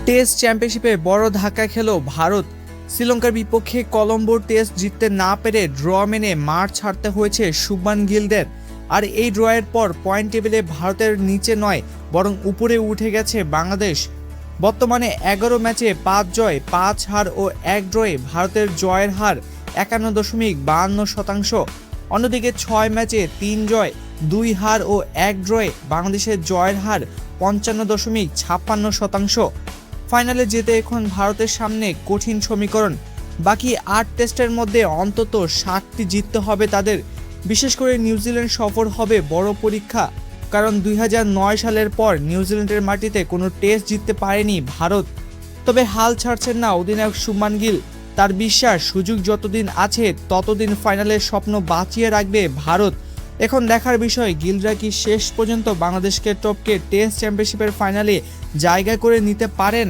Test চ্যাম্পিয়নশিপে বড় ধাক্কা খেল ভারত। শ্রীলঙ্কার বিপক্ষে কলম্বোর টেস্ট জিততে না পেরে ড্র মেনে মাঠ ছাড়তে হয়েছে শুভমান গিলদের। আর এই ড্রয়ের পর পয়েন্ট টেবিলে ভারতের নিচে নয় বরং উপরে উঠে গেছে বাংলাদেশ। বর্তমানে 11 ম্যাচে 5 জয় 5 হার ও 1 ড্রয়ে ভারতের জয়ের হার 51.52%। অন্যদিকে 6 ম্যাচে 3 জয় 2 হার ও 1 ড্রয়ে বাংলাদেশের জয়ের হার 55.56%। ফাইনালে যেতে এখন ভারতের সামনে কঠিন সমীকরণ। বাকি 8 টেস্টের মধ্যে অন্তত 7টি জিততে হবে তাদের। বিশেষ করে নিউজিল্যান্ড সফর হবে বড় পরীক্ষা, কারণ 2009 সালের পর নিউজিল্যান্ডের মাটিতে কোনো টেস্ট জিততে পারেনি ভারত। তবে হাল ছাড়ছেন না অধিনায়ক শুভমান গিল। তার বিশ্বাস সুযোগ যতদিন আছে ততদিন ফাইনালের স্বপ্ন বাঁচিয়ে রাখবে ভারত। এখন দেখার বিষয় গিলরা কি শেষ পর্যন্ত বাংলাদেশকে টপকে টেস্ট চ্যাম্পিয়নশিপের ফাইনালে জায়গা করে নিতে পারেন।